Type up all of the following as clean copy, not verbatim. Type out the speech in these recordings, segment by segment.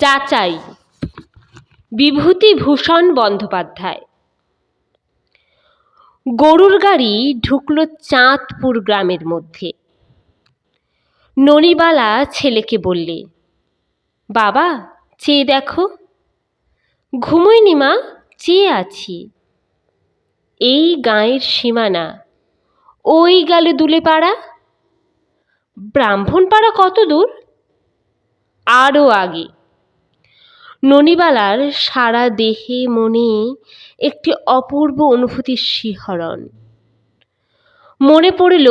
যাচাই বিভূতিভূষণ বন্দ্যোপাধ্যায়। গরুর গাড়ি ঢুকলো চাঁদপুর গ্রামের মধ্যে। ননিবালা ছেলেকে বললে, বাবা চেয়ে দেখো। ঘুমোইনি মা, চেয়ে আছি। এই গাঁয়ের সীমানা, ওই গেল দুলেপাড়া। ব্রাহ্মণপাড়া কত দূর? আরও আগে। ননিবালার সারা দেহে মনে একটি অপূর্ব অনুভূতির শিহরণ। মনে পড়ল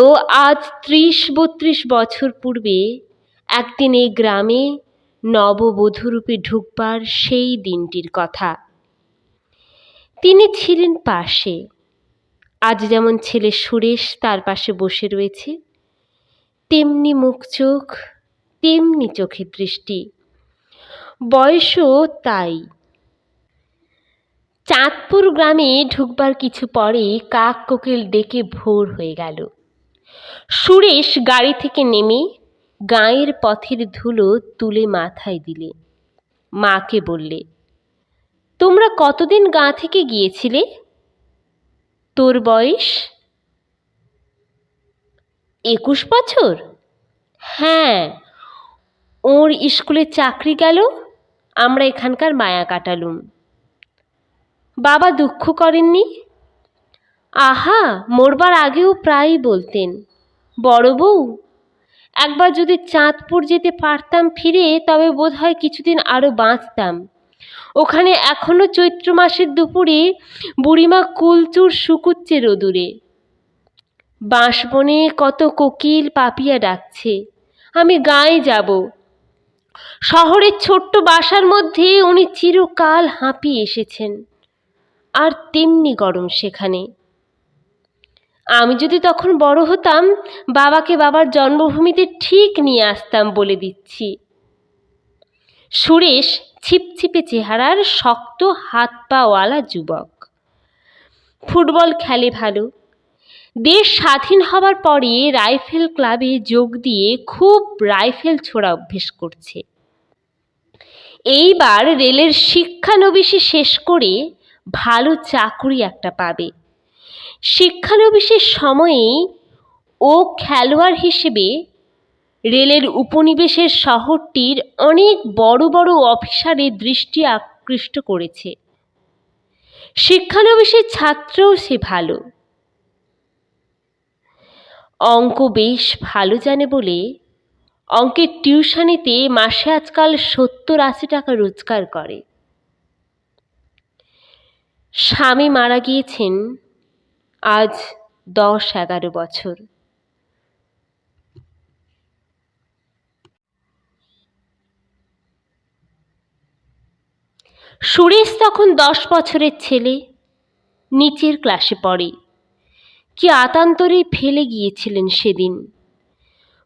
আজ ৩০-৩২ বছর পূর্বে একদিন এই গ্রামে নববধূরূপে ঢুকবার সেই দিনটির কথা। তিনি ছিলেন পাশে। আজ যেমন ছেলে সুরেশ তার পাশে বসে রয়েছে, তেমনি মুখ চোখ, তেমনি চোখের দৃষ্টি, বয়সও তাই। চাঁদপুর গ্রামে ঢুকবার কিছু পরে কাক কোকিল ডেকে ভোর হয়ে গেল। সুরেশ গাড়ি থেকে নেমে গাঁয়ের পথের ধুলো তুলে মাথায় দিলে। মাকে বললে, তোমরা কতদিন গাঁ থেকে গিয়েছিলে? তোর বয়স ২১ বছর? হ্যাঁ, ওর স্কুলে চাকরি গেল, আমরা এখানকার মায়া কাটালুম। বাবা দুঃখ করেননি? আহা, মরবার আগেও প্রায়ই বলতেন, বড় বউ, একবার যদি চাঁদপুর যেতে পারতাম ফিরে, তবে বোধ হয় কিছুদিন আরও বাঁচতাম। ওখানে এখনো চৈত্র মাসের দুপুরে বুড়িমা কুলচুর শুকুচ্ছে রোদুরে। বাঁশবনে কত কোকিল পাপিয়া ডাকছে। আমি গাঁয়ে যাব। শহরের ছোট্ট বাসার মধ্যে উনি চিরকাল হাঁপিয়ে এসেছেন, আর তেমনি গরম সেখানে। আমি যদি তখন বড় হতাম, বাবাকে বাবার জন্মভূমিতে ঠিক নিয়ে আসতাম, বলে দিচ্ছি। সুরেশ ছিপছিপে চেহারার, শক্ত হাত পাওয়ালা যুবক। ফুটবল খেলে ভালো। দেশ স্বাধীন হবার পরে রাইফেল ক্লাবে যোগ দিয়ে খুব রাইফেল ছোড়া অভ্যেস করছে। এইবার রেলের শিক্ষানবিশে শেষ করে ভালো চাকুরি একটা পাবে। শিক্ষানবিশের সময়েই ও খেলোয়াড় হিসেবে রেলের উপনিবেশের শহরটির অনেক বড় বড় অফিসারের দৃষ্টি আকৃষ্ট করেছে। শিক্ষানবিশের ছাত্রও সে ভালো। অঙ্ক বেশ ভালো জানে বলে অঙ্কের টিউশনিতে মাসে আজকাল ৭০-৮০ টাকা রোজগার করে। স্বামী মারা গিয়েছেন আজ ১০-১১ বছর। সুরেশ তখন ১০ বছরের ছেলে, নিচের ক্লাসে পড়ে। কি আতান্তরে ফেলে গিয়েছিলেন সেদিন।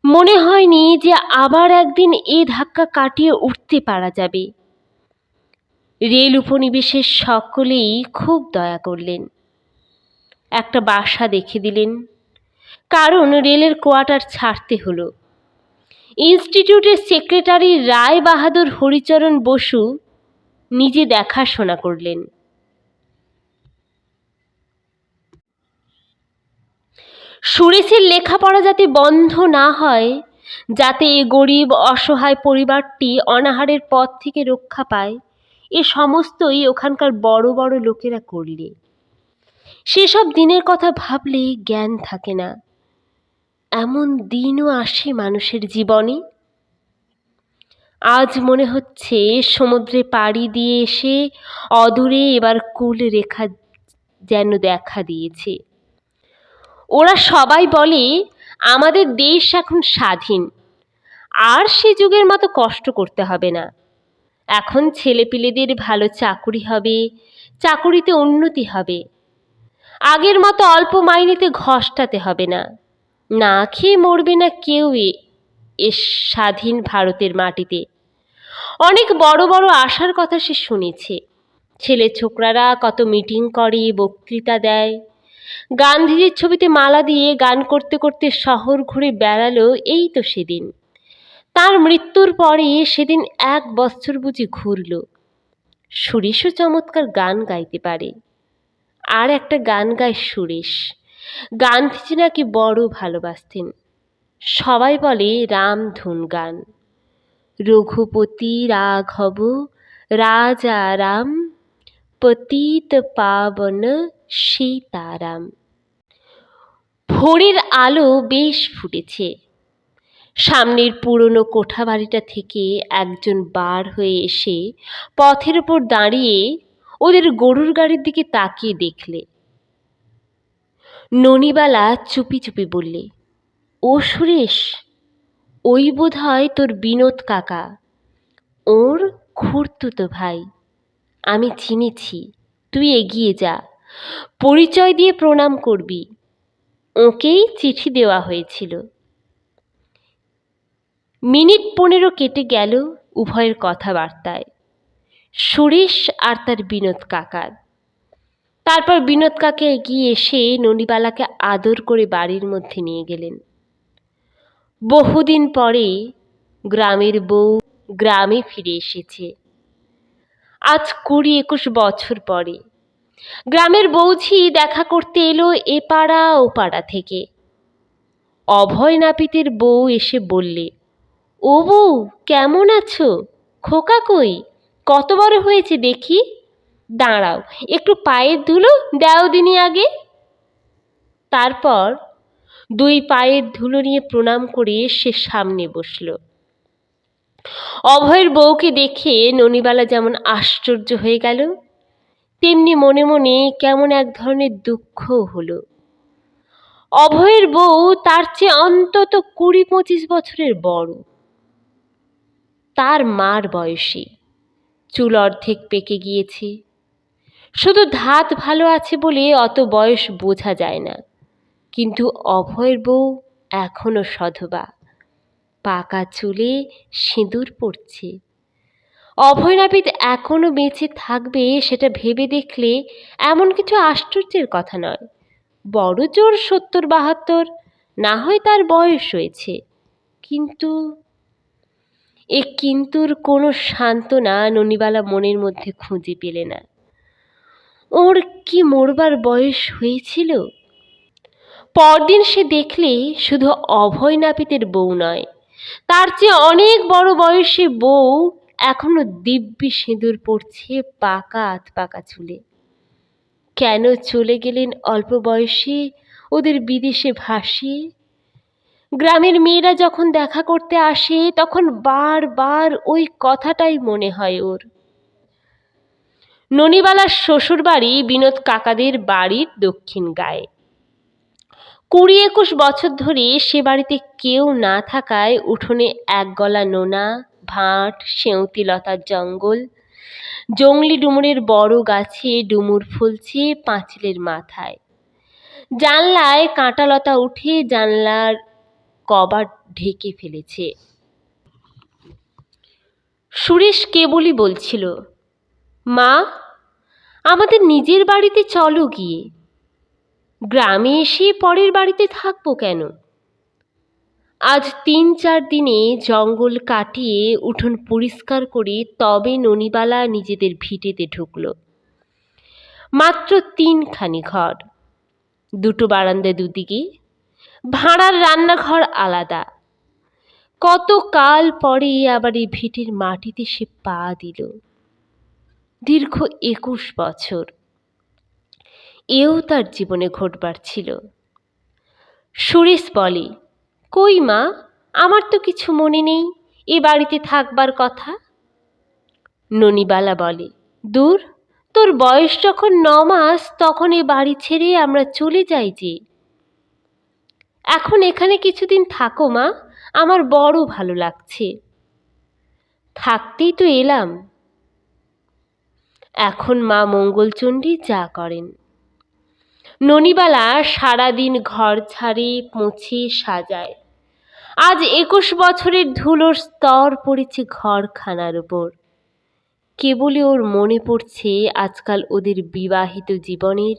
মনে হয়নি যে আবার একদিন এ ধাক্কা কাটিয়ে উঠতে পারা যাবে। রেল উপনিবেশের সকলেই খুব দয়া করলেন। একটা বাসা দেখে দিলেন, কারণ রেলের কোয়ার্টার ছাড়তে হলো। ইনস্টিটিউটের সেক্রেটারি রায় বাহাদুর হরিচরণ বসু নিজে দেখাশোনা করলেন। সুরেশের লেখাপড়া যাতে বন্ধ না হয়, যাতে এ গরিব অসহায় পরিবারটি অনাহারের পথ থেকে রক্ষা পায়, এ সমস্তই ওখানকার বড় বড় লোকেরা করলে। সেসব দিনের কথা ভাবলে জ্ঞান থাকে না। এমন দিনও আসে মানুষের জীবনে। আজ মনে হচ্ছে সমুদ্রে পাড়ি দিয়ে এসে অদূরে এবার কুল রেখা যেন দেখা দিয়েছে। ওরা সবাই বলে আমাদের দেশ এখন স্বাধীন, আর সে যুগের মতো কষ্ট করতে হবে না। এখন ছেলেপিলেদের ভালো চাকুরি হবে, চাকুরিতে উন্নতি হবে। আগের মতো অল্প মাইনেতে ঘষ্টাতে হবে না। না খেয়ে মরবে না কেউ এ স্বাধীন ভারতের মাটিতে। অনেক বড় বড় আশার কথা সে শুনেছে। ছেলে ছোকরারা কত মিটিং করে, বক্তৃতা দেয়। গান্ধীজির ছবিতে মালা দিয়ে গান করতে করতে শহর ঘুরে বেড়ালো এই তো সেদিন। তার মৃত্যুর পরে সেদিন 1 বৎসর বুঝি ঘুরল। সুরেশও চমৎকার গান গাইতে পারে। আর একটা গান গায় সুরেশ। গান্ধীজি নাকি বড় ভালোবাসতেন। সবাই বলে রামধুন গান। রঘুপতি রাঘব রাজা রাম, পতিত পাবন সীতারাম। ভোরের আলো বেশ ফুটেছে। সামনের পুরনো কোঠা বাড়িটা থেকে একজন বার হয়ে এসে পথের ওপর দাঁড়িয়ে ওদের গরুর গাড়ির দিকে তাকিয়ে দেখলে। ননিবালা চুপি চুপি বললে, ও সুরেশ, ওই বোধহয় তোর বিনোদ কাকা, ওর খুড়তুতো ভাই। আমি চিনেছি, তুই এগিয়ে যা, পরিচয় দিয়ে প্রণাম করবি। ওকেই চিঠি দেওয়া হয়েছিল। মিনিট 15 কেটে গেল উভয়ের কথাবার্তায়, সুরেশ আর তার বিনোদ কাকার। তারপর বিনোদ কাকা এগিয়ে এসে ননিবালাকে আদর করে বাড়ির মধ্যে নিয়ে গেলেন। বহুদিন পরে গ্রামের বউ গ্রামে ফিরে এসেছে। আজ 20-21 বছর পরে গ্রামের বৌঝি দেখা করতে এলো এ পাড়া ও পাড়া থেকে। অভয় নাপিতের বউ এসে বললে, ও বউ, কেমন আছো? খোকা কই? কত বড় হয়েছে দেখি। দাঁড়াও, একটু পায়ের ধুলো দাও দিনি আগে। তারপর 2 পায়ের ধুলো নিয়ে প্রণাম করে সে সামনে বসল। অভয়ের বউকে দেখে ননিবালা যেমন আশ্চর্য হয়ে গেল, তেমনি মনে মনে কেমন এক ধরনের দুঃখও হলো। অভয়ের বউ তার চেয়ে অন্তত 20-25 বছরের বড়। তার মার বয়সী, চুল অর্ধেক পেকে গিয়েছে। শুধু ধাত ভালো আছে বলে অত বয়স বোঝা যায় না। কিন্তু অভয়ের বউ এখনো সধবা, পাকা চুলে সিঁদুর পড়ছে। অভয় নাপিত এখনো বেঁচে থাকবে সেটা ভেবে দেখলে এমন কিছু আশ্চর্যের কথা নয়। বড় জোর 70-72, না হয় তার বয়স হয়েছে। কিন্তু কিন্তুর কোনো সান্ত্বনা ননিবালা মনের মধ্যে খুঁজে পেলে না। ওর কি মরবার বয়স হয়েছিল? পরদিন সে দেখলে শুধু অভয় নাপিতের বউ নয়, তার চেয়ে অনেক বড় বয়সী বউ এখনো দিব্যি সিঁদুর পড়ছে পাকা আধপাকা চুলে। কেন চলে গেলেন অল্প বয়সে ওদের বিদেশে ভাসিয়ে? গ্রামের মেয়েরা যখন দেখা করতে আসে তখন বারবার ওই কথাটাই মনে হয় ওর। ননিবালার শ্বশুর বাড়ি বিনোদ কাকাদের বাড়ির দক্ষিণ গায়ে। 20-21 বছর ধরে সে বাড়িতে কেউ না থাকায় উঠোনে এক গলা নোনা, ভাঁট, সেউতি লতার জঙ্গল। জংলি ডুমুরের বড় গাছে ডুমুর ফুলছে পাঁচিলের মাথায়। জানলায় কাঁটালতা উঠে জানলার কবাট ঢেকে ফেলেছে। সুরেশ কেবলই বলছিল, মা, আমাদের নিজের বাড়িতে চলো গিয়ে। গ্রামে এসে পরের বাড়িতে থাকবো কেন? আজ 3-4 দিনে জঙ্গল কাটিয়ে উঠোন পরিষ্কার করে তবে ননিবালা নিজেদের ভিটেতে ঢুকল। মাত্র 3খানি ঘর, 2টো বারান্দা দুদিকে, ভাড়ার রান্নাঘর আলাদা। কত কাল পরে আবার এই ভিটের মাটিতে সে পা দিল। দীর্ঘ 21 বছর এও তার জীবনে ঘটবার ছিল। সুরেশ বলে, কই মা, আমার তো কিছু মনে নেই এ বাড়িতে থাকবার কথা। ননিবালা বলে, দূর, তোর বয়স যখন 9 মাস তখন এ বাড়ি ছেড়ে আমরা চলে যাই যে। এখন এখানে কিছুদিন থাকো মা, আমার বড় ভালো লাগছে। থাকতেই তো এলাম। এখন মা মঙ্গলচণ্ডী যা করেন। ননিবালা সারাদিন ঘর ঝাড়ে, মুছে, সাজায়। আজ 21 বছরের ধুলোর স্তর পড়েছে ঘরখানার উপর। কেবলই ওর মনে পড়ছে আজকাল ওদের বিবাহিত জীবনের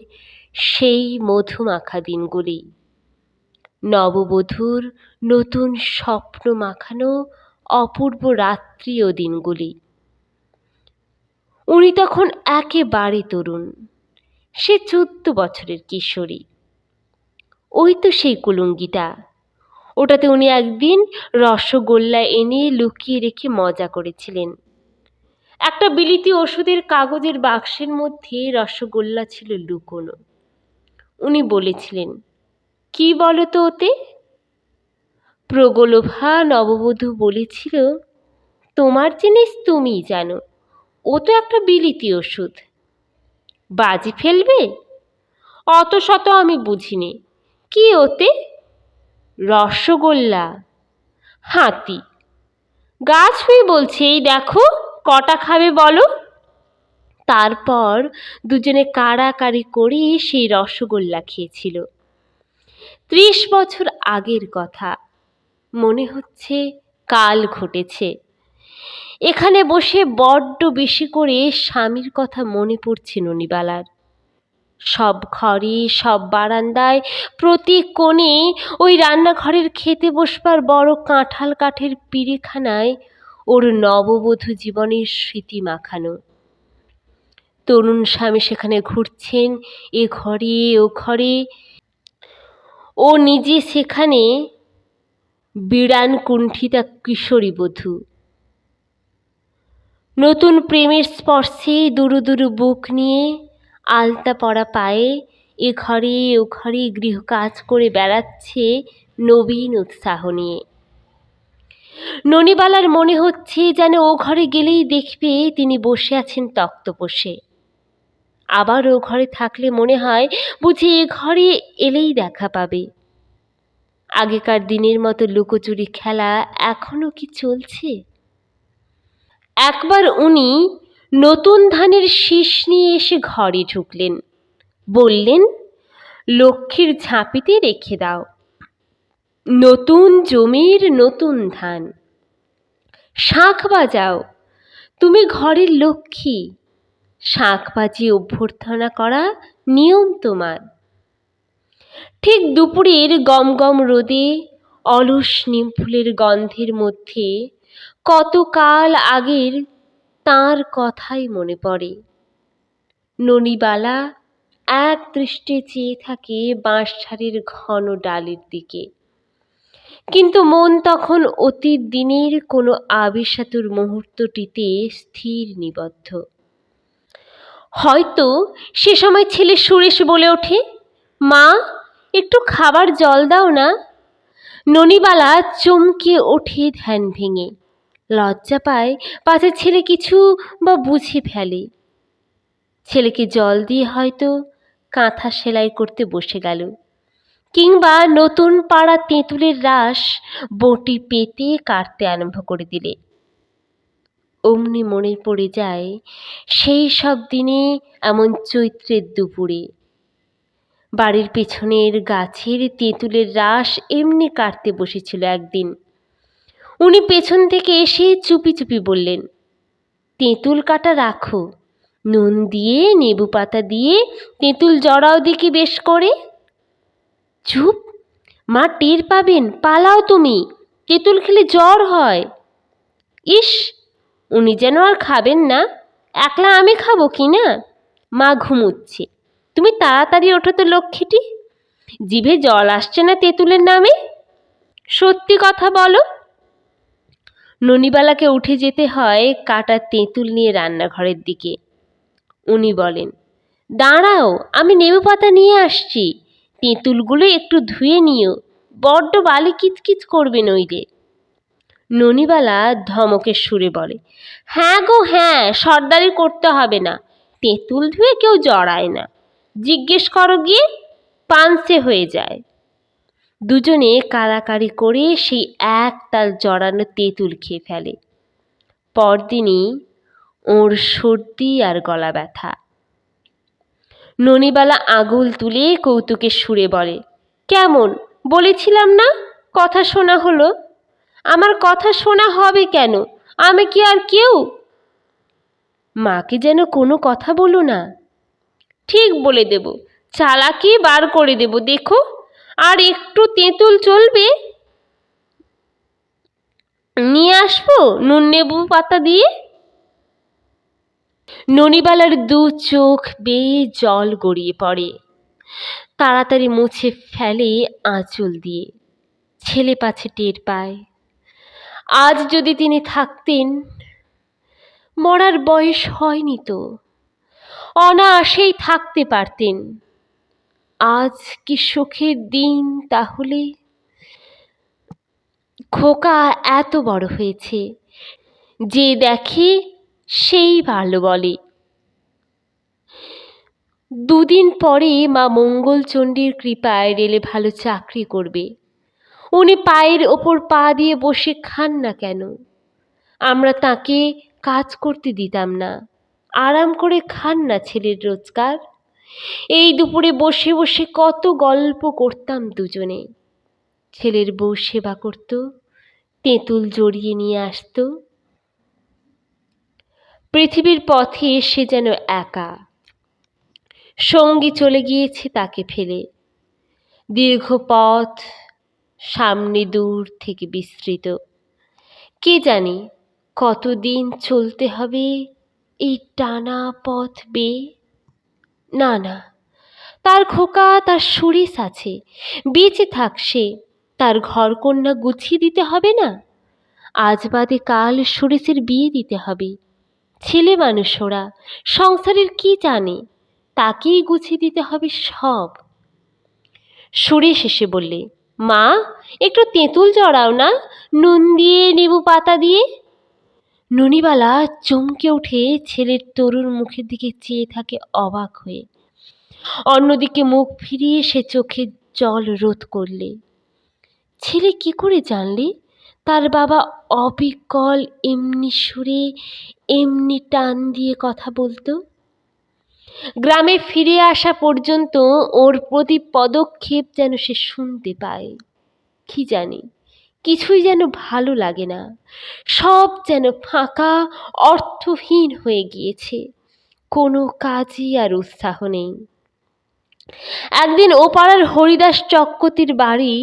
সেই মধুমাখা দিনগুলি। নববধূর নতুন স্বপ্ন মাখানো অপূর্ব রাত্রি ও দিনগুলি। উনি তখন একেবারে তরুণ, সে 14 বছরের কিশোরী। ওই তো সেই কুলুঙ্গিটা, ওটাতে উনি একদিন রসগোল্লা এনে লুকিয়ে রেখে মজা করেছিলেন। একটা বিলিতি ওষুধের কাগজের বাক্সের মধ্যে রসগোল্লা ছিল লুকোনো। উনি বলেছিলেন, কি বলো তো ওতে? প্রগলোভা নববধূ বলেছিল, তোমার জিনিস তুমিই জানো, ও তো একটা বিলিতি ওষুধ, বাজি ফেলবে? অত শত আমি বুঝিনি। কি ওতে? রসগোল্লা। হাতি গা ছুঁয়ে বলছে, এই দেখো, কটা খাবে বলো? তারপর দুজনে কাড়াকাড়ি করে সেই রসগোল্লা খেয়েছিল। 30 বছর আগের কথা, মনে হচ্ছে কাল ঘটেছে। এখানে বসে বড্ড বেশি করে স্বামীর কথা মনে পড়ছে ননিবালার। সব ঘরে, সব বারান্দায়, প্রতি কোণে ওই রান্নাঘরের খেতে বসবার বড় কাঁঠাল কাঠের পিঁড়েখানায় ওর নববধূ জীবনের স্মৃতি মাখানো। তরুণ স্বামী সেখানে ঘুরছেন, এ ঘরে ও ঘরে, ও নিজে সেখানে বিড়ান কুণ্ঠিতা কিশোরী বধূ। নতুন প্রেমের স্পর্শে দুরু দুরু বুক নিয়ে, আলতা পরা পায়ে এ ঘরে ও ঘরে গৃহকাজ করে বেড়াচ্ছে নবীন উৎসাহ নিয়ে। ননিবালার মনে হচ্ছে যেন ও ঘরে গেলেই দেখবে তিনি বসে আছেন তক্তপোষে। আবার ও ঘরে থাকলে মনে হয় বুঝি এ ঘরে এলেই দেখা পাবে। আগেকার দিনের মতো লুকোচুরি খেলা এখনো কি চলছে? একবার উনি নতুন ধানের শীষ নিয়ে এসে ঘরে ঢুকলেন, বললেন, লক্ষ্মীর ঝাঁপিতে রেখে দাও, নতুন জমির নতুন ধান। শাঁখ বাজাও, তুমি ঘরের লক্ষ্মী, শাঁখ বাজিয়ে অভ্যর্থনা করা নিয়ম তোমার। ঠিক দুপুরের গম গম রোদে, অলস নিমফুলের গন্ধের মধ্যে কতকাল আগের তাঁর কথাই মনে পড়ে। ননিবালা এক দৃষ্টে চেয়ে থাকে বাঁশঝাড়ের ঘন ডালের দিকে, কিন্তু মন তখন অতীত দিনের কোনো আবেশাতুর মুহূর্তটিতে স্থির নিবদ্ধ। হয়তো সে সময় ছেলে সুরেশ বলে ওঠে, মা, একটু খাবার জল দাও না। ননিবালা চমকে ওঠে ধ্যান ভেঙে, লজ্জা পায় পাছে ছেলে কিছু বা বুঝে ফেলে। ছেলেকে জল দিয়ে হয়তো কাঁথা সেলাই করতে বসে গেল, কিংবা নতুন পাড়া তেঁতুলের রাস বটি পেতে কাটতে আরম্ভ করে দিলে। অমনি মনে পড়ে যায় সেই সব দিনে এমন চৈত্রের দুপুরে বাড়ির পেছনের গাছের তেঁতুলের রাস এমনি কাটতে বসেছিল একদিন। উনি পেছন থেকে এসে চুপি চুপি বললেন, তেঁতুল কাটা রাখো, নুন দিয়ে নেবু পাতা দিয়ে তেঁতুল জড়াও দেখি বেশ করে। চুপ, মা টের পাবেন, পালাও তুমি, তেঁতুল খেলে জ্বর হয়। ইস, উনি যেন আর খাবেন না, একলা আমি খাবো কি না? মা ঘুমুচ্ছে, তুমি তাড়াতাড়ি ওঠো তো লক্ষ্মীটি, জিভে জল আসছে না তেঁতুলের নামে? সত্যি কথা বলো। ননিবালাকে উঠে যেতে হয় কাটা তেঁতুল নিয়ে রান্নাঘরের দিকে। উনি বলেন, দাঁড়াও, আমি নেবু পাতা নিয়ে আসছি, তেঁতুলগুলো একটু ধুয়ে নিও, বড্ড বালি কিচকিচ করবে নইলে। ননিবালা ধমকের সুরে বলে, হ্যাঁ গো হ্যাঁ, সর্দারি করতে হবে না, তেঁতুল ধুয়ে কেউ জড়ায় না, জিজ্ঞেস করো গিয়ে, পানসে হয়ে যায়। দুজনে কাড়াকাড়ি করে সেই এক তাল জড়ানো তেঁতুল খেয়ে ফেলে। পরদিনই ওর সর্দি আর গলা ব্যথা। ননিবালা আঙুল তুলে কৌতুকের সুরে বলে, কেমন বলেছিলাম না কথা শোনা হলো? আমার কথা শোনা হবে কেন, আমি কি আর কেউ? মাকে যেন কোনো কথা বলো না। ঠিক বলে দেব, চালাকি বার করে দেব, দেখো, আর একটু তেঁতুল চলবে? নিয়ে আসবো নুন নেবু পাতা দিয়ে? ননিবালার দু চোখ বেয়ে জল গড়িয়ে পড়ে। তাড়াতাড়ি মুছে ফেলে আঁচল দিয়ে। ছেলে পাছে টের পায়। আজ যদি তিনি থাকতেন। মরার বয়স হয়নি তো, অনায়াসেই থাকতে পারতেন। আজ কি সুখের দিন তাহলে। খোকা এত বড় হয়েছে, যে দেখে সেই ভালো বলে। দুদিন পরে মা মঙ্গলচণ্ডীর কৃপায় রেলে ভালো চাকরি করবে। উনি পায়ের ওপর পা দিয়ে বসে খান না কেন? আমরা তাকে কাজ করতে দিতাম না। আরাম করে খান না ছেলের রোজগার। এই দুপুরে বসে বসে কত গল্প করতাম দুজনে। ছেলের বউ সেবা করত, তেঁতুল জড়িয়ে নিয়ে আসতো। পৃথিবীর পথে সে যেন একা। সঙ্গী চলে গিয়েছে তাকে ফেলে। দীর্ঘ পথ সামনে দূর থেকে বিস্তৃত। কে জানে কতদিন চলতে হবে এই টানা পথ বেয়ে। না না, তার খোকা, তার সুরেশ আছে, বেঁচে থাক সে। তার ঘরকন্যা গুছিয়ে দিতে হবে না? আজ বাদে কাল সুরেশের বিয়ে দিতে হবে। ছেলে মানুষ ওরা, সংসারের কি জানে? তাকেই গুছিয়ে দিতে হবে সব। সুরেশ এসে বললে, মা একটু তেঁতুল জড়াও না, নুন দিয়ে নেবু পাতা দিয়ে। ননিবালা চমকে উঠে ছেলের তরুর মুখের দিকে চেয়ে থাকে অবাক হয়ে। অন্যদিকে মুখ ফিরিয়ে সে চোখের জল রোধ করলে। ছেলে কি করে জানলে তার বাবা অবিকল এমনি সুরে এমনি টান দিয়ে কথা বলতো? গ্রামে ফিরে আসা পর্যন্ত ওর প্রতি পদক্ষেপ যেন সে শুনতে পায়। কি জানি, কিছুই যেন ভালো লাগে না। সব যেন ফাঁকা, অর্থহীন হয়ে গিয়েছে। কোনো কাজই আর উৎসাহ নেই। একদিন ও পাড়ার হরিদাস চক্রবর্তীর বাড়ি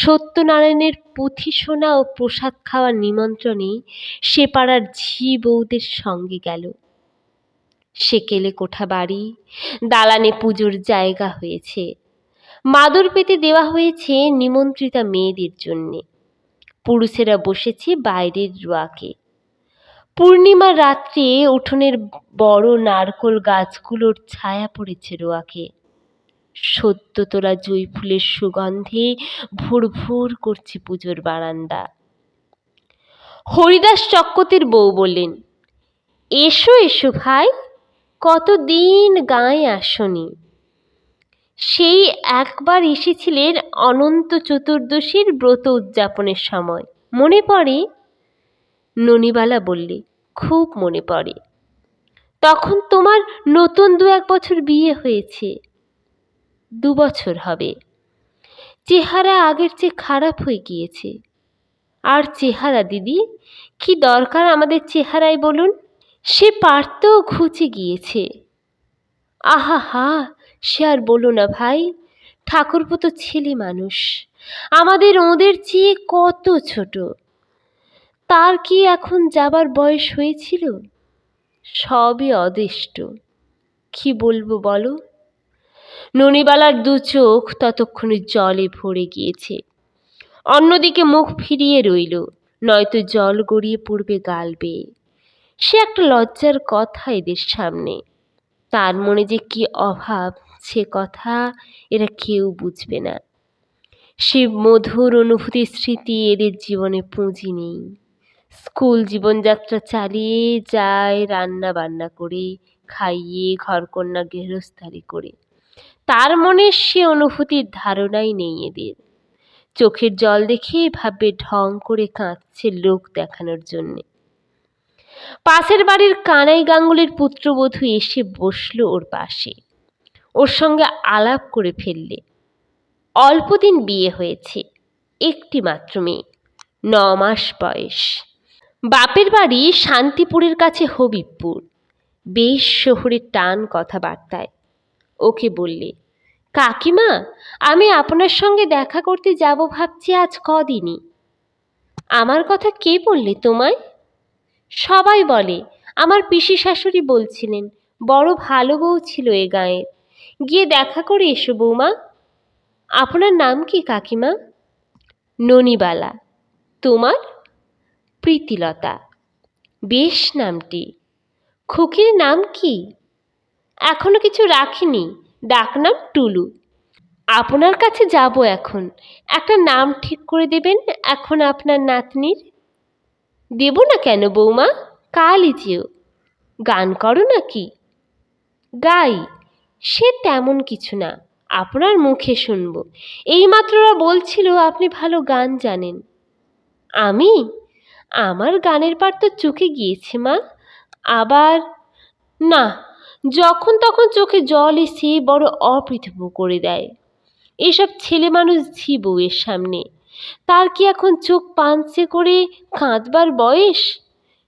সত্যনারায়ণের পুঁথি শোনা ও প্রসাদ খাওয়ার নিমন্ত্রণে সে পাড়ার ঝি বউদের সঙ্গে গেল। সেকেলে কোঠা বাড়ি, দালানে পুজোর জায়গা হয়েছে। মাদুর পেতে দেওয়া হয়েছে নিমন্ত্রিতা মেয়েদের জন্যে। পুরুষেরা বসেছে বাইরের রোয়াকে। পূর্ণিমার রাত্রে উঠোনের বড় নারকোল গাছগুলোর ছায়া পড়েছে রোয়াকে। সদ্য তোলা জুঁই ফুলের সুগন্ধে ভুর ভুর করছে পুজোর বারান্দা। হরিদাস চক্রবর্তীর বউ বললেন, এসো এসো ভাই, কতদিন গাঁয়ে আসনি। সেই একবার এসেছিলেন অনন্ত চতুর্দশীর ব্রত উদযাপনের সময়, মনে পড়ে? ননিবালা বললে, খুব মনে পড়ে। তখন তোমার নতুন 2-1 বছর বিয়ে হয়েছে। 2 বছর হবে। চেহারা আগের চেয়ে খারাপ হয়ে গিয়েছে। আর চেহারা দিদি, কি দরকার আমাদের চেহারায় বলুন? সে পারতেও ঘুচে গিয়েছে। আহা হা, সে আর বলো না ভাই। ঠাকুরপো তো ছেলে মানুষ, আমাদের ওদের চেয়ে কত ছোট। তার কি এখন যাবার বয়স হয়েছিল? সবই অদিষ্ট। কি বলবো বলো? ননিবালার 2 চোখ ততক্ষণে জলে ভরে গিয়েছে। অন্যদিকে মুখ ফিরিয়ে রইল, নয়তো জল গড়িয়ে পড়বে গাল বেয়ে। সে একটা লজ্জার কথা এদের সামনে। তার মনে যে কি অভাব, সে কথা এরা কেউ বুঝবে না। সে মধুর অনুভূতির স্মৃতি এদের জীবনে পুঁজি নেই। স্কুল জীবনযাত্রা চালিয়ে যায় রান্না বান্না করে, খাইয়ে ঘরকন্যা গৃহস্থালি করে। তার মনে সে অনুভূতির ধারণাই নেই এদের। চোখের জল দেখে ভাববে ঢং করে কাঁদছে লোক দেখানোর জন্যে। পাশের বাড়ির কানাই গাঙ্গুলির পুত্রবধূ এসে বসলো ওর পাশে। ওর সঙ্গে আলাপ করে ফেললে। অল্পদিন বিয়ে হয়েছে, একটি মাত্র মেয়ে, 9 মাস বয়স। বাপের বাড়ি শান্তিপুরের কাছে হবিবপুর। বেশ শহরের টান কথাবার্তায়। ওকে বললে, কাকিমা, আমি আপনার সঙ্গে দেখা করতে যাব ভাবছি আজ কদিনই। আমার কথা কে বললে তোমায়? সবাই বলে। আমার পিসি শাশুড়ি বলছিলেন, বড় ভালো বউ ছিল এ গাঁয়ের। গিয়ে দেখা করে এসো বৌমা। আপনার নাম কি কাকিমা? ননিবালা। তোমার? প্রীতিলতা। বেশ নামটি। খুকির নাম কি? এখনো কিছু রাখিনি, ডাকনাম টুলু। আপনার কাছে যাব এখন। একটা নাম ঠিক করে দেবেন এখন আপনার নাতনির। দেব না কেন বৌমা, কালই যেও। গান করো নাকি? গাই, সে তেমন কিছু না, আপনার মুখে শুনব। এইমাত্র ওরা বলছিল আপনি ভালো গান জানেন। আমি? আমার গানের পার তো চুকে গিয়েছে মা। আবার না, যখন তখন চোখে জল এসে বড় অপৃথিব করে দেয়। এসব ছেলে মানুষ ঝি বউয়ের সামনে। তার কি এখন চোখ পাঞ্চে করে কাঁদবার বয়স?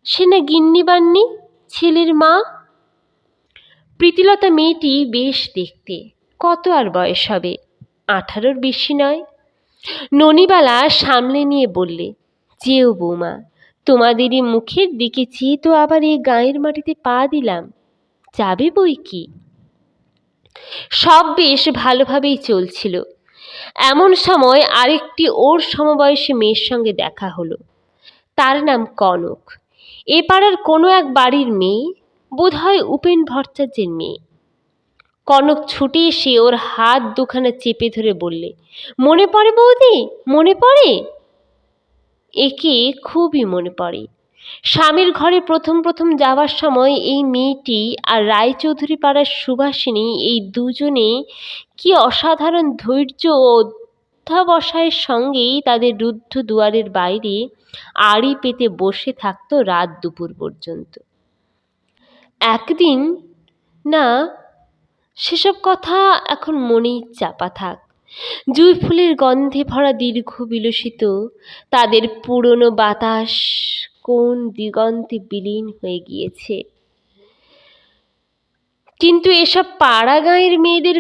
সে না গিন্নি বান্নি, ছেলের মা। প্রীতিলতা মেয়েটি বেশ দেখতে। কত আর বয়স হবে? 18-র বেশি নয়। ননিবালা সামলে নিয়ে বললে, যেও বৌমা, তোমাদেরই মুখের দিকে চেয়ে তো আবার এই গাঁয়ের মাটিতে পা দিলাম, যাবে বই কি। সব বেশ ভালোভাবেই চলছিল। এমন সময় আরেকটি ওর সমবয়সী মেয়ের সঙ্গে দেখা হলো। তার নাম কনক। এ পাড়ার কোনো এক বাড়ির মেয়ে, বোধহয় উপেন ভট্টাচার্যের মেয়ে। কনক ছুটে এসে ওর হাত দুখানা চেপে ধরে বললে, মনে পড়ে বৌদি, মনে পড়ে? একে খুবই মনে পড়ে। স্বামীর ঘরে প্রথম প্রথম যাওয়ার সময় এই মেয়েটি আর রায়চৌধুরী পাড়ার সুভাষিনী, এই দুজনে কি অসাধারণ ধৈর্য ও অধ্যাবসায়ের সঙ্গেই তাদের রুদ্ধ দুয়ারের বাইরে আড়ি পেতে বসে থাকতো রাত দুপুর পর্যন্ত। একদিন, না, সেসব কথা এখন মনেই চাপা থাক। জুঁই ফুলের গন্ধে ভরা দীর্ঘ বিলসিত তাদের পুরনো বাতাস কোন দিগন্তে বিলীন হয়ে গিয়েছে। কিন্তু এসব পাড়া গাঁয়ের মেয়েদের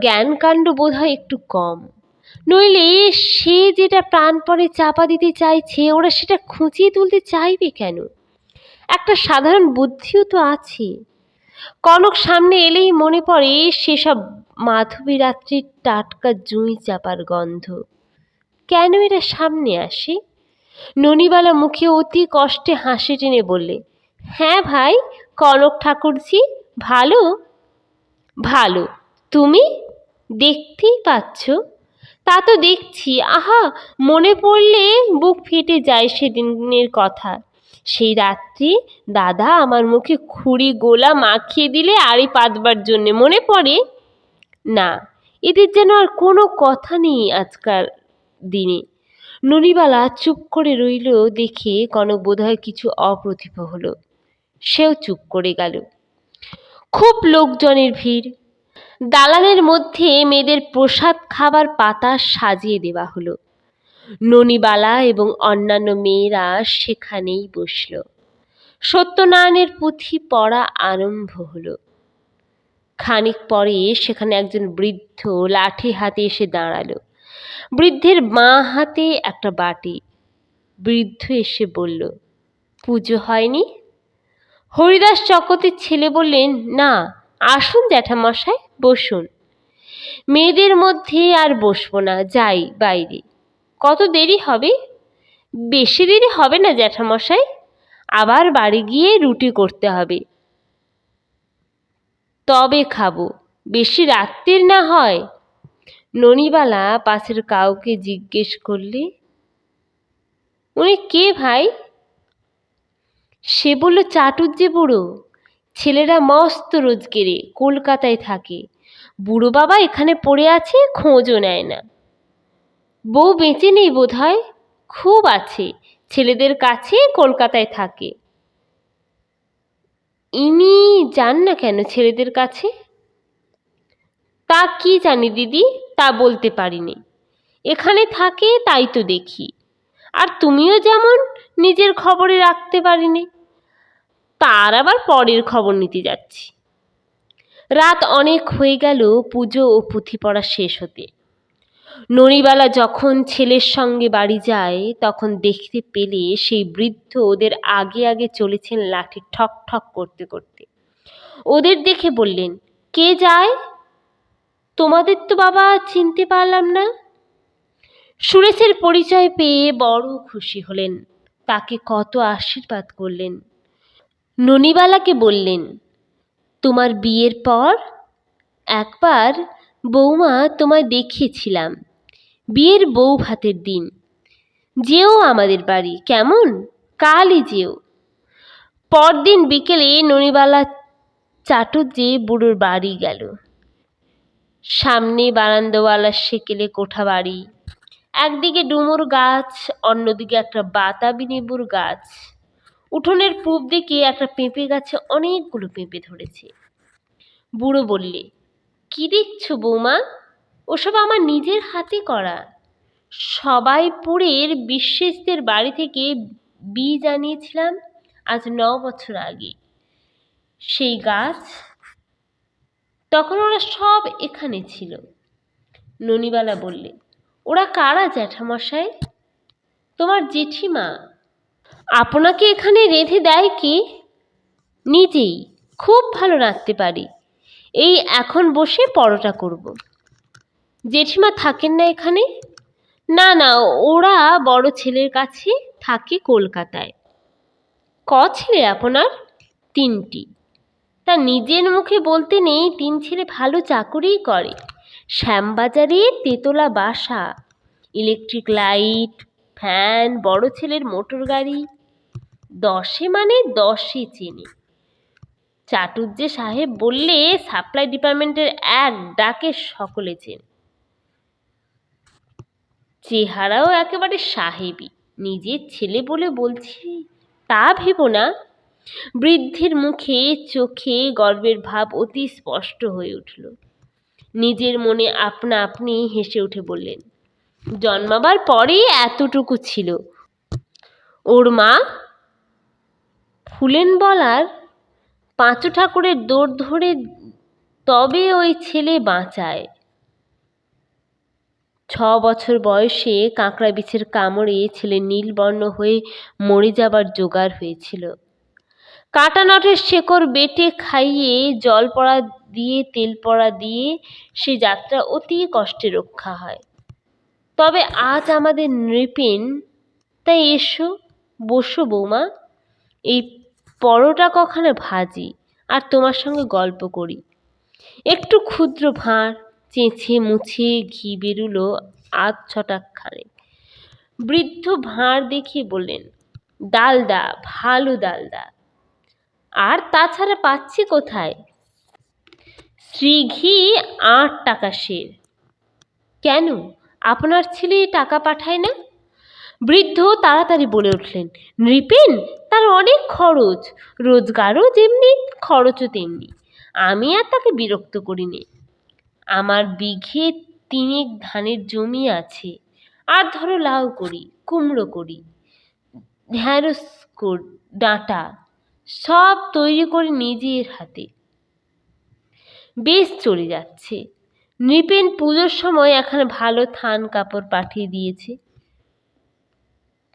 জ্ঞান কাণ্ড বোধ হয় একটু কম। নইলে সে যেটা প্রাণপণে চাপা দিতে চাইছে ওরা সেটা খুঁচিয়ে তুলতে চাইবে কেন? একটা সাধারণ বুদ্ধিও তো আছে। কনক সামনে এলেই মনে পড়ে সেসব মাধবী রাত্রির টাটকা জুঁই চাপার গন্ধ। কেন এরা সামনে আসে? ননিবালা মুখে অতি কষ্টে হাসি টেনে বললে, হ্যাঁ ভাই কনক ঠাকুরজি, ভালো? ভালো। তুমি? দেখতেই পাচ্ছ। তা তো দেখছি। আহা, মনে পড়লে বুক ফেটে যায় সেদিনের কথা। সেই রাত্রি দাদা আমার মুখে খুঁড়ি গোলা মাখিয়ে দিলে আড়ি পাতবার জন্যে, মনে পড়ে? না, এদের যেন আর কোনো কথা নেই আজকাল দিনে। ননিবালা চুপ করে রইল দেখে কনক বোধহয় কিছু অপ্রতিভ হলো। সেও চুপ করে গেল। খুব লোকজনের ভিড়। দালানের মধ্যে মেয়েদের প্রসাদ খাবার পাতা সাজিয়ে দেওয়া হলো। ননিবালা এবং অন্যান্য মেয়েরা সেখানেই বসল। সত্যনারায়ণের পুঁথি পড়া আরম্ভ হলো। খানিক পরে সেখানে একজন বৃদ্ধ লাঠি হাতে এসে দাঁড়ালো। বৃদ্ধের বাঁ হাতে একটা বাটি। বৃদ্ধ এসে বলল, পুজো হয়নি? হরিদাস চকতির ছেলে বললেন, না, আসুন জ্যাঠামশাই, বসুন। মেয়েদের মধ্যে আর বসবো না, যাই বাইরে। কত দেরি হবে? বেশি দেরি হবে না জ্যাঠামশাই, আবার বাড়ি গিয়ে রুটি করতে হবে। তবে খাবো, বেশি রাত্রির না হয়। ননিবালা পাশের কাউকে জিজ্ঞেস করলে, উনি কে ভাই? সে বলল, চাটুজ্জে বুড়ো। ছেলেরা মস্ত রোজগেরে, কলকাতায় থাকে। বুড়ো বাবা এখানে পড়ে আছে, খোঁজও নেয় না। বউ বেঁচে নেই বোধ হয়, খুব আছে, ছেলেদের কাছে কলকাতায় থাকে। ইনি যান না কেন ছেলেদের কাছে? তা কি জানি দিদি, তা বলতে পারিনি। এখানে থাকে তাই তো দেখি। আর তুমিও যেমন নিজের খবরে রাখতে পারিনি, তার আবার পরের খবর নিতে যাচ্ছি। রাত অনেক হয়ে গেল পুজো ও পুঁথি পড়া শেষ হতে। ননিবালা যখন ছেলের সঙ্গে বাড়ি যায় তখন দেখতে পেলে সেই বৃদ্ধ ওদের আগে আগে চলেছেন লাঠি ঠক ঠক করতে করতে। ওদের দেখে বললেন, কে যায়? তোমাদের তো বাবা চিনতে পারলাম না। সুরেশের পরিচয় পেয়ে বড় খুশি হলেন, তাকে কত আশীর্বাদ করলেন। ননিবালাকে বললেন, তোমার বিয়ের পর একবার বৌমা তোমায় দেখিয়েছিলাম, বিয়ের বউ ভাতের দিন। যেও আমাদের বাড়ি, কেমন? কালই যেও। পরদিন বিকেলে ননিবালা চাটুজ্জে বুড়োর বাড়ি গেল। সামনে বারান্দাওয়ালার সেকেলে কোঠা বাড়ি, একদিকে ডুমুর গাছ, অন্যদিকে একটা বাতাবি লেবুর গাছ। উঠোনের পূব দিকে একটা পেঁপে গাছে অনেকগুলো পেঁপে ধরেছে। বুড়ো বললে, কি দেখছো বৌমা? ওসব আমার নিজের হাতে করা। সবাইপুরের বিশ্বেশদের বাড়ি থেকে বীজ আনিয়েছিলাম আজ 9 বছর আগে। সেই গাছ, তখন ওরা সব এখানে ছিল। ননিবালা বললে, ওরা কারা জ্যাঠামশাই? তোমার জেঠিমা। আপনাকে এখানে রেঁধে দেয় কে? নিজেই। খুব ভালো রাঁধতে পারি। এই এখন বসে পরোটা করব। জেঠিমা থাকেন না এখানে? না না, ওরা বড় ছেলের কাছে থাকে কলকাতায়। ক ছেলে আপনার? 3টি। তা নিজের মুখে বলতে নেই, 3 ছেলে ভালো চাকুরিই করে। শ্যামবাজারে তেতলা বাসা, ইলেকট্রিক লাইট, ফ্যান, বড় ছেলের মোটর গাড়ি। 10 মানে 10 চেনে। চাটুজ্জে সাহেব বললে সাপ্লাই ডিপার্টমেন্টের এক ডাকে সকলে চেনে। চেহারাও একেবারে সাহেবী। নিজের ছেলে বলে বলছি তা ভেবো না। বৃদ্ধের মুখে চোখে গর্বের ভাব অতি স্পষ্ট হয়ে উঠল। নিজের মনে আপনা আপনি হেসে উঠে বললেন, জন্মাবার পরে এতটুকু ছিল। ওর মা ফুলেন বলার, পাঁচু ঠাকুরের দৌড় ধরে তবে ওই ছেলে বাঁচায়। 6 বছর বয়সে কাঁকড়া বিছের কামড়ে ছেলে নীলবর্ণ হয়ে মরে যাবার জোগাড় হয়েছিল। কাঁটা নটের শেকড় বেটে খাইয়ে জল পড়া দিয়ে তেল পড়া দিয়ে সে যাত্রা অতি কষ্টে রক্ষা হয়। তবে আজ আমাদের নৃপেন, তাই এসো, বসো বৌমা। এই পরোটা কখানা ভাজি আর তোমার সঙ্গে গল্প করি। একটু ক্ষুদ্র ভাঁড়, চেঁচে মুছে ঘি বেরুলো 8-6 খানে। বৃদ্ধ ভাঁড় দেখিয়ে বললেন, ডালদা, ভালো ডালদা। আর তাছাড়া পাচ্ছি কোথায়? শ্রীঘি 8 টাকা সের। কেন, আপনার ছেলে টাকা পাঠায় না? বৃদ্ধ তাড়াতাড়ি বলে উঠলেন, নৃপেন, তার অনেক খরচ, রোজগারও যেমনি খরচও তেমনি। আমি আর তাকে বিরক্ত করি নে। আমার বিঘে 3 ধানের জমি আছে, আর ধরো লাউ করি, কুমড়ো করি, ঢ্যাঁড়স ডাঁটা, সব তৈরি করে নিজের হাতে বেশ চলে যাচ্ছে। নৃপেন পুজোর সময় এখানে ভালো থান কাপড় পাঠিয়ে দিয়েছে,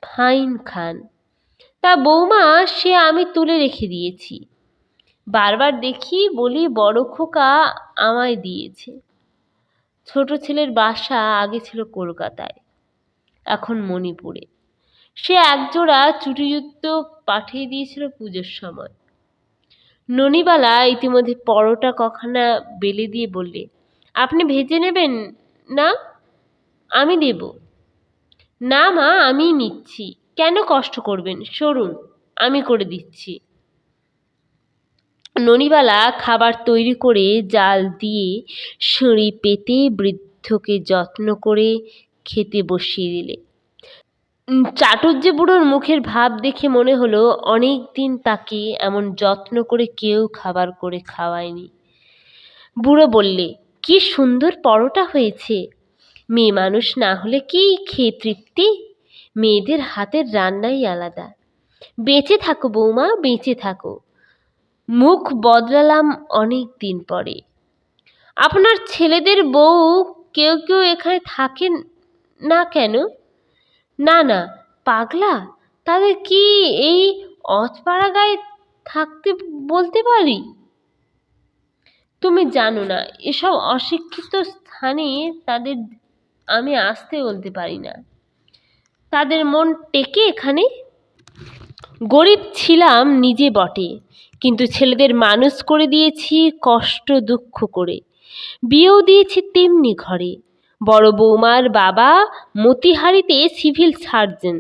ফাইন খান। তা বৌমা, সে আমি তুলে রেখে দিয়েছি। বারবার দেখি বলি বড় খোকা আমায় দিয়েছে। ছোট ছেলের বাসা আগে ছিল কলকাতায়, এখন মণিপুরে। সে একজোড়া চুটিজুতো পাঠিয়ে দিয়েছিল পুজোর সময়। ননিবালা ইতিমধ্যে পরোটা কখানা বেলে দিয়ে বললে, আপনি ভেজে নেবেন না? আমি দেব। না মা, আমি নিচ্ছি। কেন কষ্ট করবেন, সরুন, আমি করে দিচ্ছি। ননিবালা খাবার তৈরি করে জাল দিয়ে সিঁড়ি পেতে বৃদ্ধকে যত্ন করে খেতে বসিয়ে দিলে। চাটুজ্জে বুড়োর মুখের ভাব দেখে মনে হলো অনেক দিন তাকে এমন যত্ন করে কেউ খাবার করে খাওয়ায়নি। বুড়ো বললে, কি সুন্দর পরোটা হয়েছে। মেয়ে মানুষ না হলে কি খেয়ে তৃপ্তি? মেয়েদের হাতের রান্নাই আলাদা। বেঁচে থাকো বৌমা, বেঁচে থাকো। মুখ বদলালাম অনেক দিন পরে। আপনার ছেলেদের বউ কেউ কেউ এখানে থাকেন না কেন? না না, পাগলা, তাদের কি এই অজপাড়া গায়ে থাকতে বলতে পারি? তুমি জানো না, এসব অশিক্ষিত স্থানে তাদের আমি আসতে বলতে পারি না। তাদের মন টেকে এখানে? গরিব ছিলাম নিজে বটে, কিন্তু ছেলেদের মানুষ করে দিয়েছি কষ্ট দুঃখ করে, বিয়েও দিয়েছি তেমনি ঘরে। বড় বৌমার বাবা মতিহারিতে সিভিল সার্জন,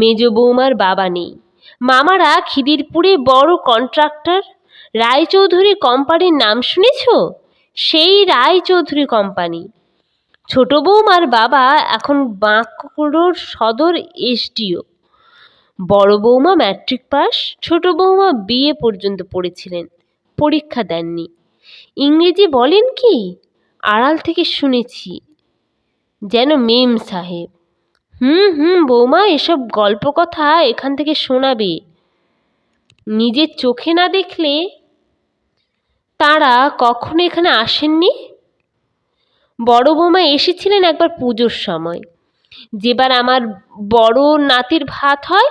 মেজ বৌমার বাবা নেই, মামারা খিদিরপুরে বড় কন্ট্রাক্টর। রায়চৌধুরী কোম্পানির নাম শুনেছ? সেই রায়চৌধুরী কোম্পানি। ছোট বৌমার বাবা এখন বাঁকুড়োর সদর এসডিও। বড় বৌমা ম্যাট্রিক পাস, ছোট বৌমা বিএ পর্যন্ত পড়েছিলেন, পরীক্ষা দেননি। ইংরেজি বলেন কি? আড়াল থেকে শুনেছি, যেন মেম সাহেব। বৌমা, এসব গল্প কথা এখান থেকে শোনাবে, নিজের চোখে না দেখলে। তাঁরা কখনো এখানে আসেননি? বড় বৌমা এসেছিলেন একবার পুজোর সময়, যেবার আমার বড় নাতির ভাত হয়।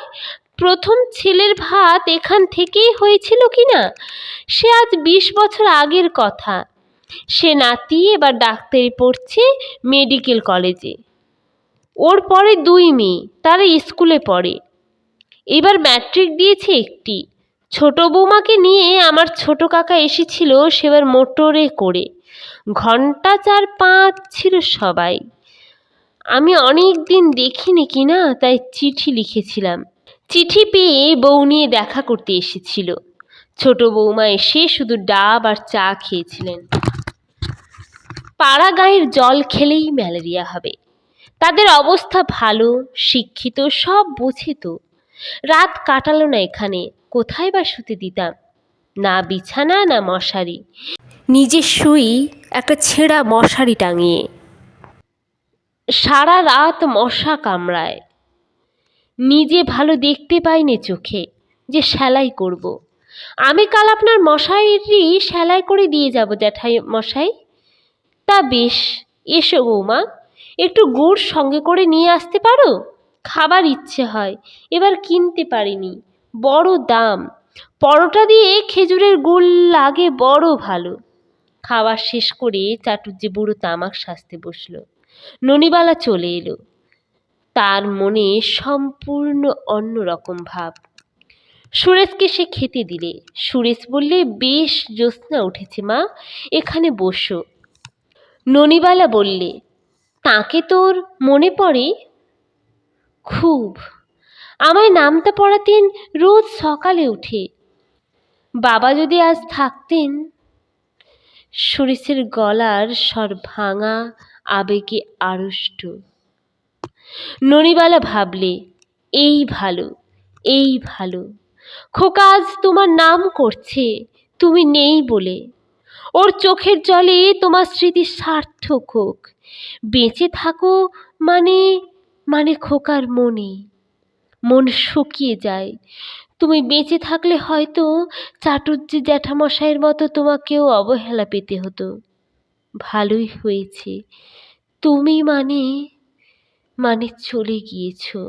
প্রথম ছেলের ভাত এখান থেকেই হয়েছিল কি না, সে আজ 20 বছর আগের কথা। সে নাতি এবার ডাক্তারি পড়ছে মেডিকেল কলেজে। ওর পরে 2 মেয়ে, তারা স্কুলে পড়ে। এবার ম্যাট্রিক দিয়েছে একটি। ছোট বৌমাকে নিয়ে আমার ছোট কাকা এসেছিল সেবার মোটরে করে। ঘন্টা 4-5 ছিল সবাই। আমি অনেক দিন দেখিনি কিনা, তাই চিঠি লিখেছিলাম। চিঠি পেয়ে বউ নিয়ে দেখা করতে এসেছিল। ছোট বৌমা এসে শুধু ডাব আর চা খেয়েছিলেন। পাড়া গাঁয়ের জল খেলেই ম্যালেরিয়া হবে। তাদের অবস্থা ভালো, শিক্ষিত, সব বোঝে তো। রাত কাটালো না এখানে, কোথায় বা শুতে দিতাম? না বিছানা না মশারি, নিজে শুই একটা ছেঁড়া মশারি টাঙিয়ে। সারা রাত মশা কামড়ায়। নিজে ভালো দেখতে পাইনি চোখে, যে সেলাই করব। আমি কাল আপনার মশারি সেলাই করে দিয়ে যাব জ্যাঠাই মশাই। তা বেশ, এসো বৌমা, একটু গুড় সঙ্গে করে নিয়ে আসতে পারো? খাবার ইচ্ছে হয়, এবার কিনতে পারিনি, বড় দাম। পরোটা দিয়ে খেজুরের গুড় লাগে বড় ভালো। খাওয়া শেষ করে চাটুজ্জে বুড়ো তামাক সাজতে বসল। ননিবালা চলে এলো। তার মনে সম্পূর্ণ অন্য রকম ভাব। সুরেশকে সে খেতে দিলে। সুরেশ বললে, বেশ জ্যোৎস্না উঠেছে মা, এখানে বসো। ননিবালা বললে, তাকে তোর মনে পড়ে? খুব। আমায় নামতা পড়াতেন রোজ সকালে উঠে। বাবা যদি আজ থাকতেন। সুরেশের গলার স্বর ভাঙা, আবেগে আড়ষ্ট। ননিবালা ভাবলে, এই ভালো, এই ভালো। খোকা আজ তোমার নাম করছে, তুমি নেই বলে। ওর চোখের জলে তোমার স্মৃতি সার্থক হোক। বেঁচে থাকো মানে মানে খোকার মনে মন শুকিয়ে যায়। তুমি বেঁচে থাকলে হয়তো চাটুজ্জে জ্যাঠামশাইয়ের মতো তোমাকেও অবহেলা পেতে হতো। ভালোই হয়েছে, তুমি মানে চলে গিয়েছো।